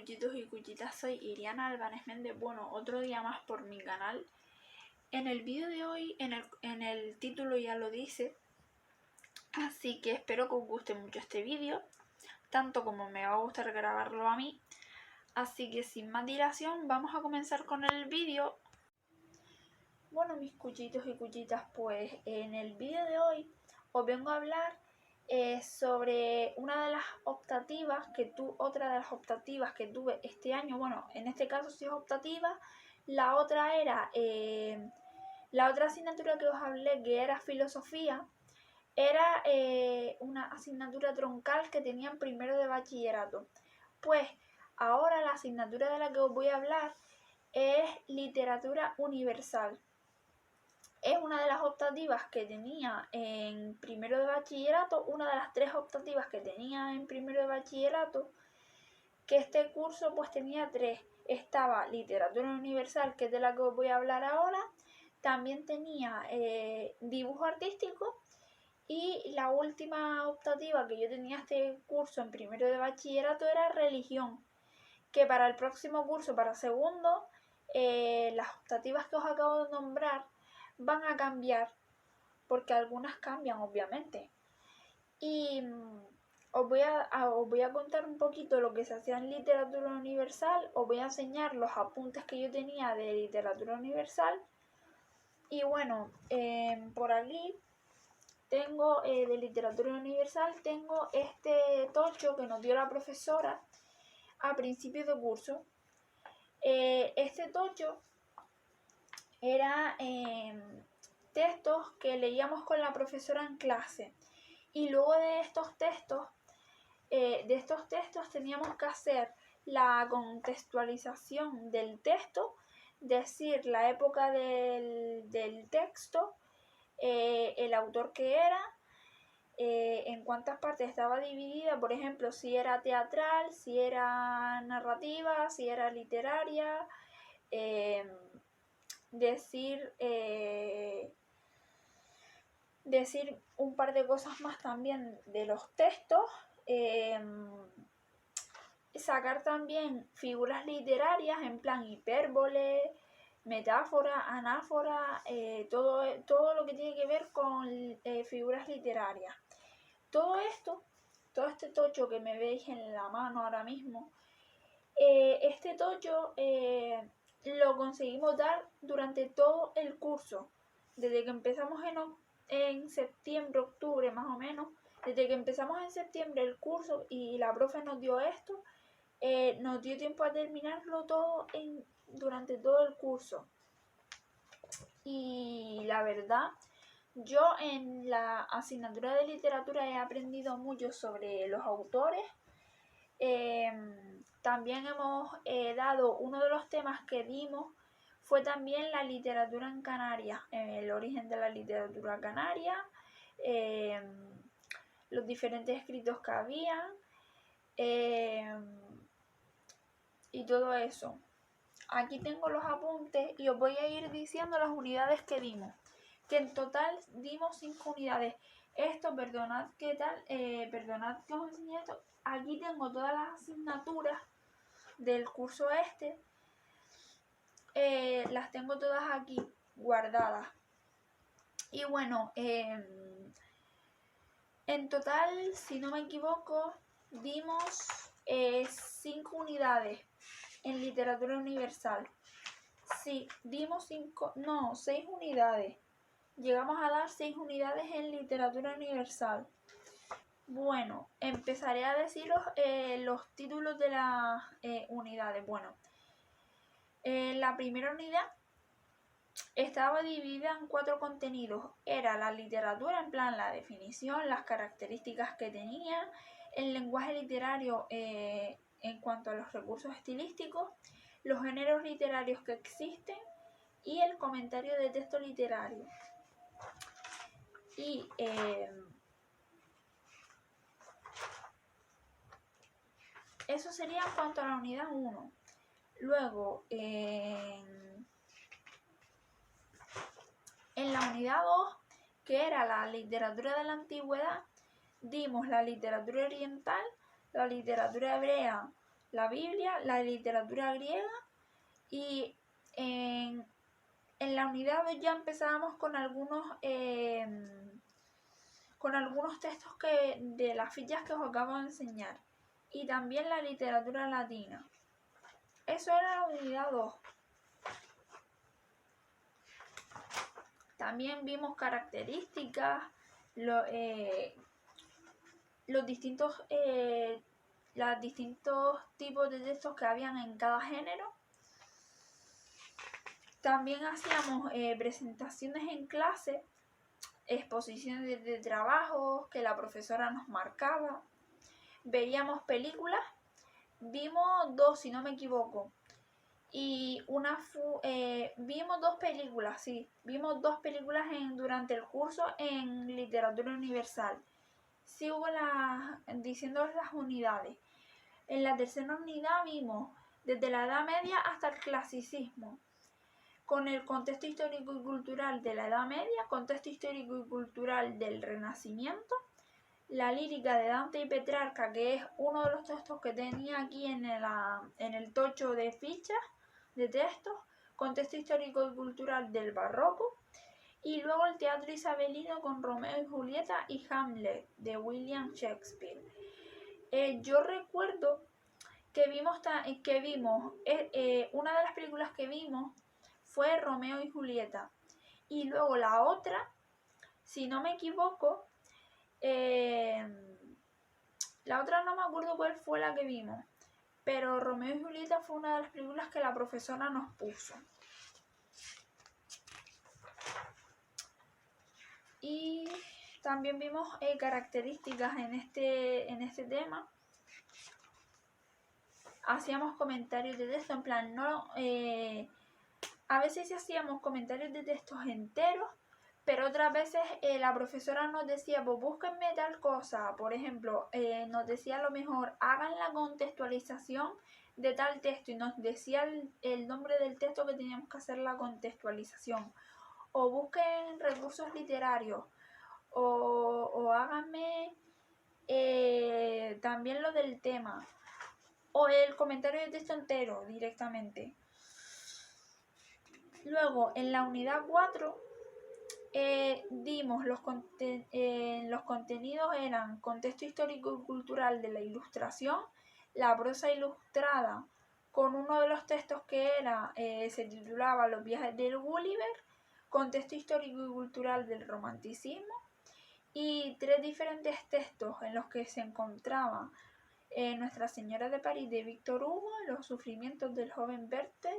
cuchitos y cuchitas, soy Iriana Albanés Méndez. Bueno, otro día más por mi canal. En el vídeo de hoy, en el título ya lo dice, así que espero que os guste mucho este vídeo, tanto como me va a gustar grabarlo a mí. Así que sin más dilación, vamos a comenzar con el vídeo. Bueno, mis cuchitos y cuchitas, pues en el vídeo de hoy os vengo a hablar sobre otra de las optativas que tuve este año. Bueno, en este caso sí es optativa. La otra era, la otra asignatura que os hablé, que era filosofía, era una asignatura troncal que tenía en primero de bachillerato. Pues ahora la asignatura de la que os voy a hablar es literatura universal. Es una de las optativas que tenía en primero de bachillerato, una de las 3 optativas que tenía en primero de bachillerato, que este curso pues tenía 3. Estaba literatura universal, que es de la que os voy a hablar ahora, también tenía dibujo artístico, y la última optativa que yo tenía este curso en primero de bachillerato era religión, que para el próximo curso, para segundo, las optativas que os acabo de nombrar van a cambiar, porque algunas cambian obviamente. Y os voy a contar un poquito lo que se hacía en literatura universal. Os voy a enseñar los apuntes que yo tenía de literatura universal. Y bueno, por aquí tengo de literatura universal, tengo este tocho que nos dio la profesora a principios de curso. Este tocho era textos que leíamos con la profesora en clase, y luego de estos textos teníamos que hacer la contextualización del texto, decir la época del texto, el autor que era, en cuántas partes estaba dividida, por ejemplo, si era teatral, si era narrativa, si era literaria, decir un par de cosas más también de los textos, sacar también figuras literarias en plan hipérbole, metáfora, anáfora, todo lo que tiene que ver con figuras literarias. Todo este tocho que me veis en la mano ahora mismo, este tocho lo conseguimos dar durante todo el curso, desde que empezamos en septiembre, octubre más o menos. Desde que empezamos en septiembre el curso y la profe nos dio esto, nos dio tiempo a terminarlo todo durante todo el curso. Y la verdad, yo en la asignatura de literatura he aprendido mucho sobre los autores. También hemos dado, uno de los temas que dimos fue también la literatura en Canarias, el origen de la literatura canaria, los diferentes escritos que había, y todo eso. Aquí tengo los apuntes y os voy a ir diciendo las unidades que dimos, que en total dimos 5 unidades. Esto, perdonad que os enseñe esto. Aquí tengo todas las asignaturas del curso este, las tengo todas aquí guardadas. Y bueno, en total, si no me equivoco, dimos 5 unidades en literatura universal. Sí, dimos 6 unidades. Llegamos a dar 6 unidades en literatura universal. Bueno, empezaré a deciros los títulos de las unidades. Bueno, la primera unidad estaba dividida en 4 contenidos. Era la literatura, en plan la definición, las características que tenía, el lenguaje literario en cuanto a los recursos estilísticos, los géneros literarios que existen y el comentario de texto literario. Y eso sería en cuanto a la unidad 1. Luego, en la unidad 2, que era la literatura de la antigüedad, dimos la literatura oriental, la literatura hebrea, la Biblia, la literatura griega, y en la unidad 2 ya empezábamos con algunos textos de las fichas que os acabo de enseñar, y también la literatura latina. Eso era la unidad 2. También vimos características, los distintos tipos de textos que habían en cada género. También hacíamos presentaciones en clase, exposiciones de trabajos que la profesora nos marcaba. Veíamos películas, vimos 2 si no me equivoco. Y vimos 2 películas, sí. Vimos 2 películas durante el curso en literatura universal. Sí hubo diciendo las unidades. En la tercera unidad vimos desde la Edad Media hasta el clasicismo, con el contexto histórico y cultural de la Edad Media, contexto histórico y cultural del Renacimiento, la lírica de Dante y Petrarca, que es uno de los textos que tenía aquí en el tocho de fichas de textos, contexto histórico y cultural del Barroco, y luego el teatro isabelino con Romeo y Julieta y Hamlet de William Shakespeare. Yo recuerdo que vimos una de las películas que vimos fue Romeo y Julieta, y luego la otra, si no me equivoco, la otra no me acuerdo cuál fue la que vimos, pero Romeo y Julieta fue una de las películas que la profesora nos puso. Y también vimos características en este tema. Hacíamos comentarios de texto, en plan, a veces hacíamos comentarios de textos enteros, pero otras veces la profesora nos decía, pues búsquenme tal cosa. Por ejemplo, nos decía a lo mejor, hagan la contextualización de tal texto, y nos decía el nombre del texto que teníamos que hacer la contextualización. O busquen recursos literarios, o háganme también lo del tema, o el comentario de texto entero directamente. Luego, en la unidad 4, dimos los contenidos eran contexto histórico y cultural de la Ilustración, la prosa ilustrada con uno de los textos que se titulaba Los viajes del Gulliver, contexto histórico y cultural del Romanticismo, y 3 diferentes textos en los que se encontraba Nuestra Señora de París de Víctor Hugo, Los sufrimientos del joven Werther,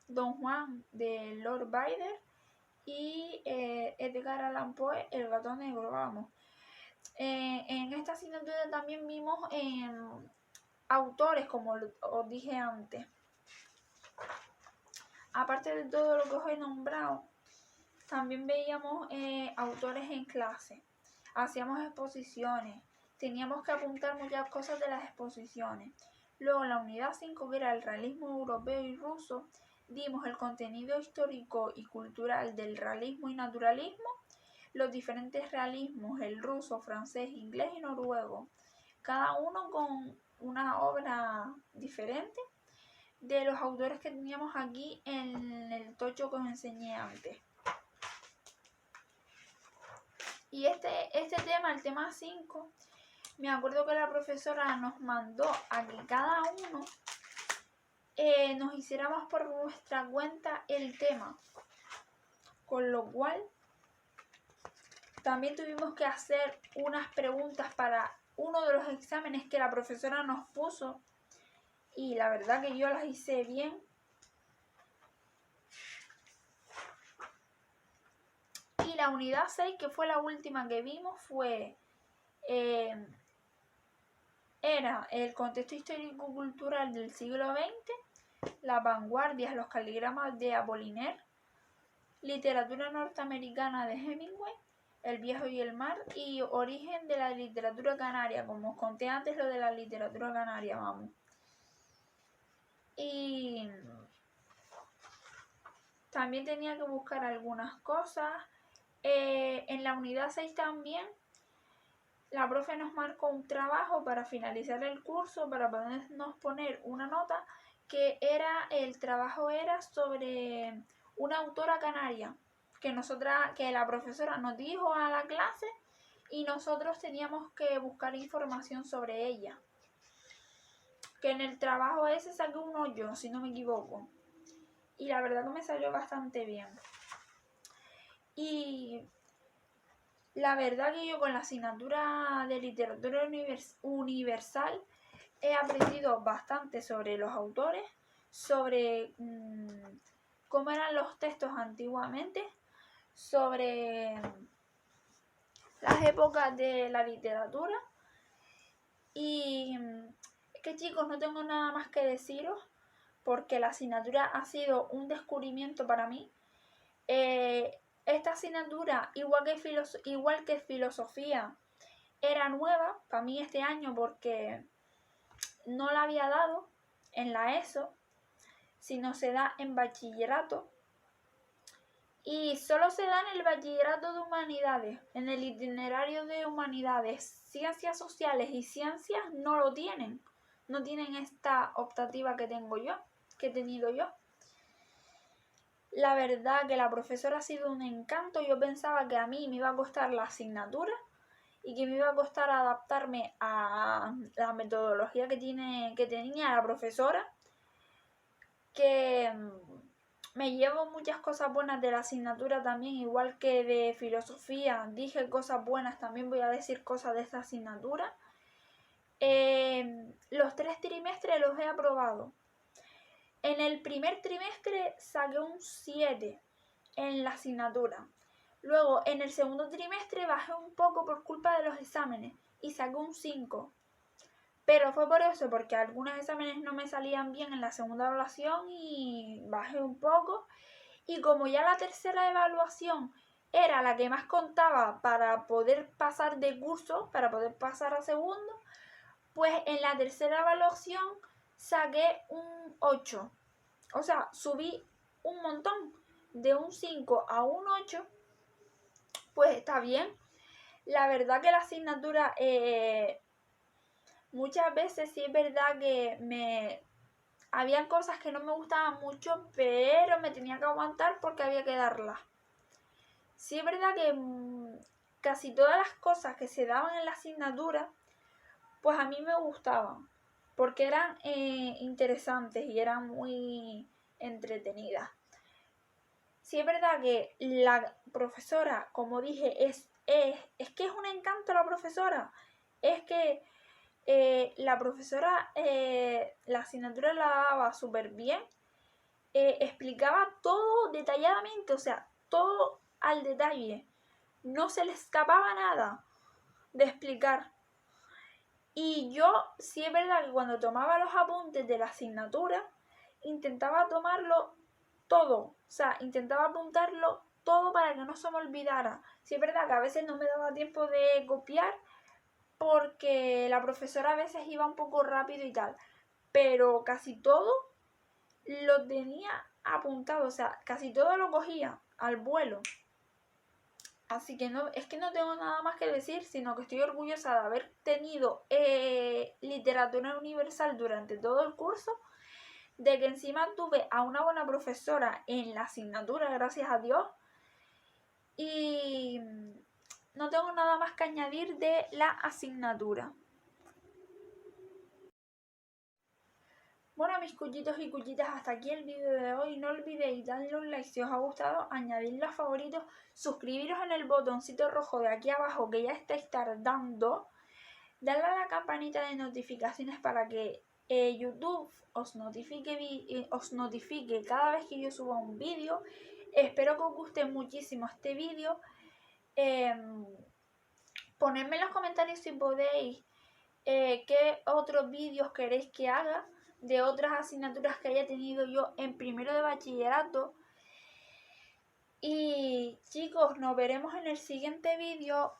Don Juan de Lord Byron y Edgar Allan Poe, El gato negro. Vamos. En esta asignatura también vimos autores, como os dije antes. Aparte de todo lo que os he nombrado, también veíamos autores en clase. Hacíamos exposiciones. Teníamos que apuntar muchas cosas de las exposiciones. Luego en la unidad 5, que era el realismo europeo y ruso, dimos el contenido histórico y cultural del realismo y naturalismo, los diferentes realismos, el ruso, francés, inglés y noruego, cada uno con una obra diferente de los autores que teníamos aquí en el tocho que os enseñé antes. Y este tema, el tema 5, me acuerdo que la profesora nos mandó a que cada uno nos hiciéramos por nuestra cuenta el tema, con lo cual también tuvimos que hacer unas preguntas para uno de los exámenes que la profesora nos puso, y la verdad que yo las hice bien. Y la unidad 6, que fue la última que vimos, era el contexto histórico-cultural del siglo XX, las vanguardias, los caligramas de Apollinaire, literatura norteamericana de Hemingway, El viejo y el mar, y origen de la literatura canaria, como os conté antes lo de la literatura canaria, vamos. Y también tenía que buscar algunas cosas. En la unidad 6 también la profe nos marcó un trabajo para finalizar el curso, para podernos poner una nota, el trabajo era sobre una autora canaria, que la profesora nos dijo a la clase y nosotros teníamos que buscar información sobre ella. Que en el trabajo ese saqué un 8, si no me equivoco. Y la verdad que me salió bastante bien. Y la verdad que yo con la asignatura de literatura universal he aprendido bastante sobre los autores, sobre cómo eran los textos antiguamente, sobre las épocas de la literatura. Y es que, chicos, no tengo nada más que deciros porque la asignatura ha sido un descubrimiento para mí. Esta asignatura, igual que filosofía, era nueva para mí este año porque no la había dado en la ESO, sino se da en bachillerato. Y solo se da en el bachillerato de humanidades, en el itinerario de humanidades. Ciencias sociales y ciencias no lo tienen. No tienen esta optativa que he tenido yo. La verdad que la profesora ha sido un encanto. Yo pensaba que a mí me iba a costar la asignatura y que me iba a costar adaptarme a la metodología que tenía la profesora. Que me llevo muchas cosas buenas de la asignatura también, igual que de filosofía. Dije cosas buenas, también voy a decir cosas de esta asignatura. Los 3 trimestres los he aprobado. En el primer trimestre saqué un 7 en la asignatura. Luego, en el segundo trimestre bajé un poco por culpa de los exámenes y saqué un 5. Pero fue por eso, porque algunos exámenes no me salían bien en la segunda evaluación y bajé un poco. Y como ya la tercera evaluación era la que más contaba para poder pasar de curso, para poder pasar a segundo, pues en la tercera evaluación saqué un 8. O sea, subí un montón. De un 5 a un 8, pues está bien. La verdad que la asignatura, muchas veces sí es verdad que habían cosas que no me gustaban mucho, pero me tenía que aguantar porque había que darlas. Sí es verdad que casi todas las cosas que se daban en la asignatura, pues a mí me gustaban, porque eran interesantes y eran muy entretenidas. Sí es verdad que la profesora, como dije, es que es un encanto la profesora. Es que la profesora, la asignatura la daba súper bien, explicaba todo detalladamente, o sea, todo al detalle. No se le escapaba nada de explicar. Y yo, sí es verdad que cuando tomaba los apuntes de la asignatura, intentaba tomarlo todo, o sea, intentaba apuntarlo todo para que no se me olvidara. Sí es verdad que a veces no me daba tiempo de copiar porque la profesora a veces iba un poco rápido y tal, pero casi todo lo tenía apuntado, o sea, casi todo lo cogía al vuelo. Así que no tengo nada más que decir, sino que estoy orgullosa de haber tenido literatura universal durante todo el curso, de que encima tuve a una buena profesora en la asignatura, gracias a Dios, y no tengo nada más que añadir de la asignatura. Bueno, mis cuchitos y cuchitas, hasta aquí el vídeo de hoy. No olvidéis darle un like si os ha gustado, añadirlo a favoritos, suscribiros en el botoncito rojo de aquí abajo que ya estáis tardando, darle a la campanita de notificaciones para que YouTube os notifique cada vez que yo suba un vídeo. Espero que os guste muchísimo este vídeo. Ponedme en los comentarios si podéis qué otros vídeos queréis que haga de otras asignaturas que haya tenido yo en primero de bachillerato. Y chicos, nos veremos en el siguiente vídeo.